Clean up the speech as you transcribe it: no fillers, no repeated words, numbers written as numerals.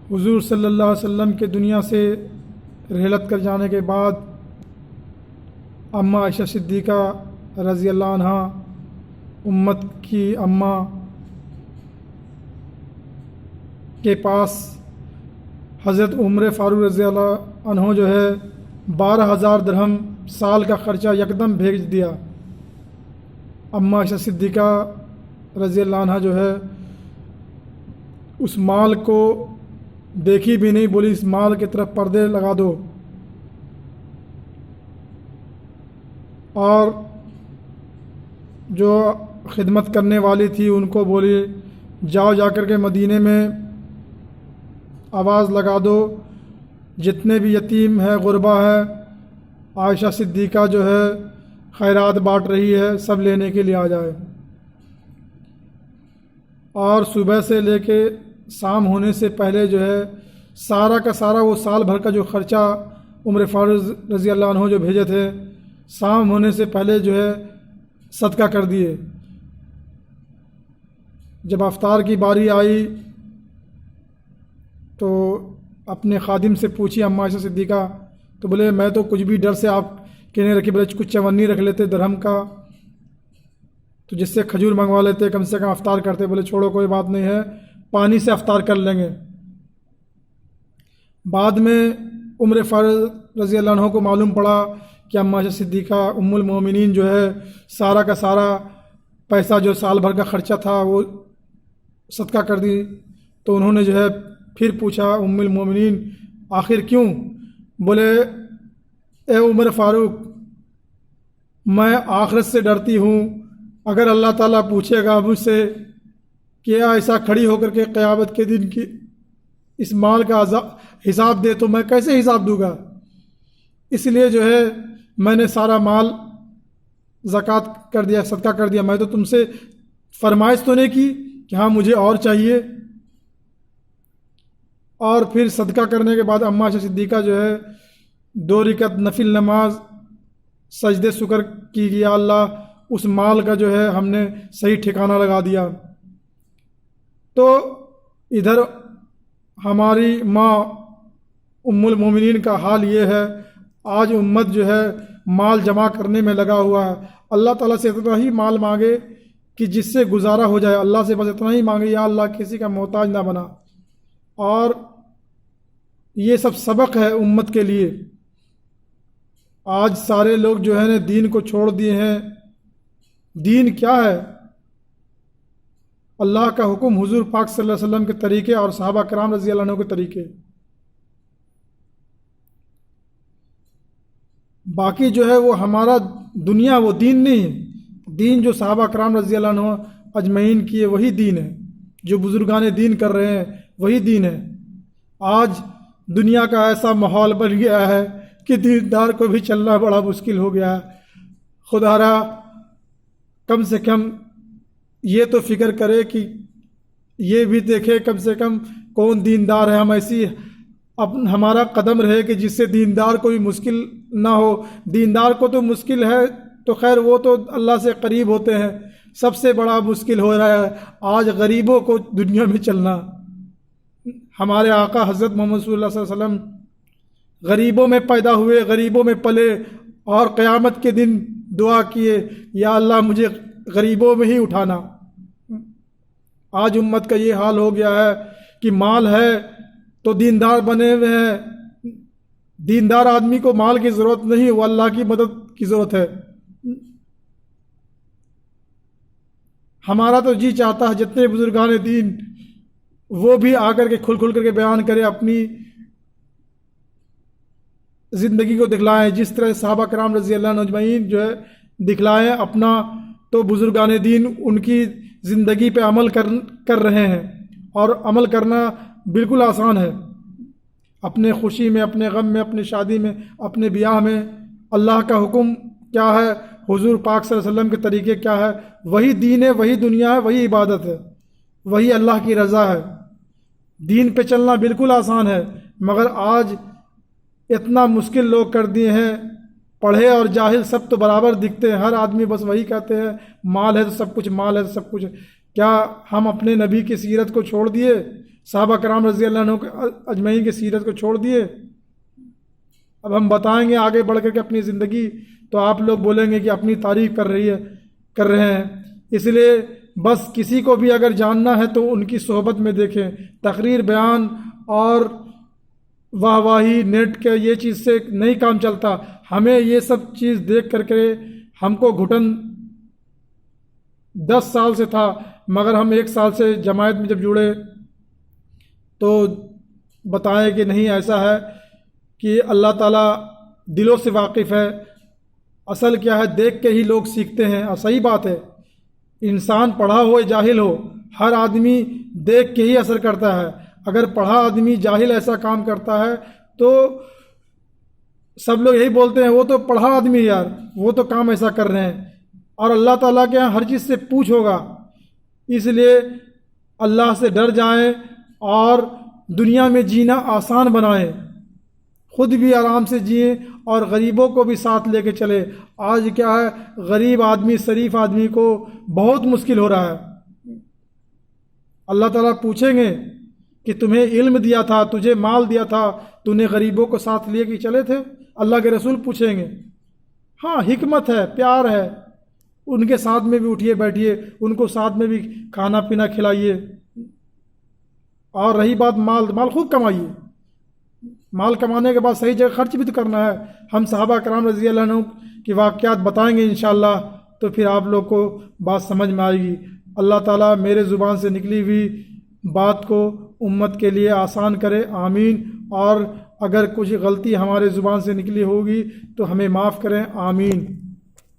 حضور صلی اللہ علیہ وسلم کے دنیا سے رحلت کر جانے کے بعد اماں عائشہ صدیقہ رضی اللہ عنہ، امت کی اماں کے پاس حضرت عمر فاروق رضی اللہ عنہ جو ہے 12,000 درہم سال کا خرچہ یکدم بھیج دیا۔ اماں عائشہ صدیقہ رضی اللہ عنہ جو ہے اس مال کو دیکھی بھی نہیں، بولی اس مال کی طرف پردے لگا دو، اور جو خدمت کرنے والی تھی ان کو بولی جاؤ جا کر کے مدینے میں آواز لگا دو، جتنے بھی یتیم ہے غربا ہے، عائشہ صدیقہ جو ہے خیرات بانٹ رہی ہے، سب لینے کے لیے آ جائے۔ اور صبح سے لے کے شام ہونے سے پہلے جو ہے سارا کا سارا وہ سال بھر کا جو خرچہ عمر فاروق رضی اللہ عنہ جو بھیجے تھے، شام ہونے سے پہلے جو ہے صدقہ کر دیے۔ جب افطار کی باری آئی تو اپنے خادم سے پوچھی اماں عائشہ صدیقہ، تو بولے میں تو کچھ بھی ڈر سے آپ کہنے رکھی، بولے کچھ چونی رکھ لیتے درہم کا تو جس سے کھجور منگوا لیتے، کم سے کم افطار کرتے۔ بولے چھوڑو کوئی بات نہیں ہے، پانی سے افطار کر لیں گے۔ بعد میں عمر فاروق رضی اللہ عنہ کو معلوم پڑا کہ اماں عائشہ صدیقہ ام المومنین جو ہے سارا کا سارا پیسہ جو سال بھر کا خرچہ تھا وہ صدقہ کر دی، تو انہوں نے جو ہے پھر پوچھا ام المومنین آخر کیوں؟ بولے اے عمر فاروق، میں آخرت سے ڈرتی ہوں، اگر اللہ تعالیٰ پوچھے گا مجھ سے کہ ایسا کھڑی ہو کر کے قیامت کے دن کی اس مال کا حساب دے تو میں کیسے حساب دوں گا، اس لیے جو ہے میں نے سارا مال زکوٰۃ کر دیا، صدقہ کر دیا۔ میں تو تم سے فرمائش تو نہیں کی کہ ہاں مجھے اور چاہیے۔ اور پھر صدقہ کرنے کے بعد اماں عائشہ صدیقہ جو ہے 2 رکعت نفل نماز سجدے شکر کی، یا اللہ اس مال کا جو ہے ہم نے صحیح ٹھکانہ لگا دیا۔ تو ادھر ہماری ماں ام المومنین کا حال یہ ہے، آج امت جو ہے مال جمع کرنے میں لگا ہوا ہے۔ اللہ تعالیٰ سے اتنا ہی مال مانگے کہ جس سے گزارا ہو جائے، اللہ سے بس اتنا ہی مانگے یا اللہ کسی کا محتاج نہ بنا۔ اور یہ سب سبق ہے امت کے لیے۔ آج سارے لوگ جو ہے نا دین کو چھوڑ دیے ہیں۔ دین کیا ہے؟ اللہ کا حکم، حضور پاک صلی اللہ علیہ وسلم کے طریقے اور صحابہ کرام رضی اللہ عنہ کے طریقے۔ باقی جو ہے وہ ہمارا دنیا وہ دین نہیں ہے۔ دین جو صحابہ کرام رضی اللہ عنہ اجمعین کیے وہی دین ہے، جو بزرگان دین کر رہے ہیں وہی دین ہے۔ آج دنیا کا ایسا ماحول بن گیا ہے کہ دیندار کو بھی چلنا بڑا مشکل ہو گیا ہے۔ خدا را کم سے کم یہ تو فکر کرے کہ یہ بھی دیکھے کم سے کم کون دیندار ہے، ہم ایسی ہمارا قدم رہے کہ جس سے دیندار کو بھی مشکل نہ ہو۔ دیندار کو تو مشکل ہے تو خیر وہ تو اللہ سے قریب ہوتے ہیں، سب سے بڑا مشکل ہو رہا ہے آج غریبوں کو دنیا میں چلنا۔ ہمارے آقا حضرت محمد صلی اللہ علیہ وسلم غریبوں میں پیدا ہوئے، غریبوں میں پلے، اور قیامت کے دن دعا کیے یا اللہ مجھے غریبوں میں ہی اٹھانا۔ آج امت کا یہ حال ہو گیا ہے کہ مال ہے تو دیندار بنے ہوئے ہیں۔ دیندار آدمی کو مال کی ضرورت نہیں، وہ اللہ کی مدد کی ضرورت ہے۔ ہمارا تو جی چاہتا ہے جتنے بزرگان دین وہ بھی آ کر کے کھل کر کے بیان کرے، اپنی زندگی کو دکھلائیں، جس طرح صحابہ کرام رضی اللہ عنہ اجمعین جو ہے دکھلائیں اپنا۔ تو بزرگان دین ان کی زندگی پہ عمل کر رہے ہیں، اور عمل کرنا بالکل آسان ہے۔ اپنے خوشی میں، اپنے غم میں، اپنی شادی میں، اپنے بیاہ میں اللہ کا حکم کیا ہے، حضور پاک صلی اللہ علیہ وسلم کے طریقے کیا ہے، وہی دین ہے، وہی دنیا ہے، وہی عبادت ہے، وہی اللہ کی رضا ہے۔ دین پہ چلنا بالکل آسان ہے، مگر آج اتنا مشکل لوگ کر دیے ہیں۔ پڑھے اور جاہل سب تو برابر دکھتے ہیں، ہر آدمی بس وہی کہتے ہیں مال ہے تو سب کچھ، مال ہے تو سب کچھ۔ کیا ہم اپنے نبی کی سیرت کو چھوڑ دیے؟ صحابہ کرام رضی اللہ عنہ اجمعین کی سیرت کو چھوڑ دیے. اب ہم بتائیں گے آگے بڑھ کر کے اپنی زندگی تو آپ لوگ بولیں گے کہ اپنی تعریف کر رہے ہیں. اس لیے بس کسی کو بھی اگر جاننا ہے تو ان کی صحبت میں دیکھیں. تقریر بیان اور واہ واہی نیٹ کے یہ چیز سے نہیں کام چلتا. ہمیں یہ سب چیز دیکھ کر کے ہم کو گھٹن 10 سال سے تھا، مگر ہم 1 سال سے جماعت میں جب جڑے تو بتائیں کہ نہیں ایسا ہے کہ اللہ تعالیٰ دلوں سے واقف ہے. اصل کیا ہے، دیکھ کے ہی لوگ سیکھتے ہیں. اور صحیح بات ہے، انسان پڑھا ہو یا جاہل ہو، ہر آدمی دیکھ کے ہی اثر کرتا ہے. اگر پڑھا آدمی جاہل ایسا کام کرتا ہے تو سب لوگ یہی بولتے ہیں وہ تو پڑھا آدمی یار، وہ تو کام ایسا کر رہے ہیں. اور اللہ تعالیٰ کے یہاں ہر چیز سے پوچھ ہوگا. اس لیے اللہ سے ڈر جائیں اور دنیا میں جینا آسان بنائیں. خود بھی آرام سے جئیں اور غریبوں کو بھی ساتھ لے کے چلے. آج کیا ہے، غریب آدمی شریف آدمی کو بہت مشکل ہو رہا ہے. اللہ تعالیٰ پوچھیں گے کہ تمہیں علم دیا تھا، تجھے مال دیا تھا، تو نے غریبوں کو ساتھ لے کے چلے تھے؟ اللہ کے رسول پوچھیں گے. ہاں حکمت ہے، پیار ہے، ان کے ساتھ میں بھی اٹھیے بیٹھیے، ان کو ساتھ میں بھی کھانا پینا کھلائیے. اور رہی بات مال خود کمائیے. مال کمانے کے بعد صحیح جگہ خرچ بھی تو کرنا ہے. ہم صحابہ کرام رضی اللہ عنہ کی واقعات بتائیں گے انشاءاللہ، تو پھر آپ لوگ کو بات سمجھ میں آئے گی. اللہ تعالیٰ میرے زبان سے نکلی ہوئی بات کو امت کے لیے آسان کرے، آمین. اور اگر کچھ غلطی ہمارے زبان سے نکلی ہوگی تو ہمیں معاف کریں، آمین.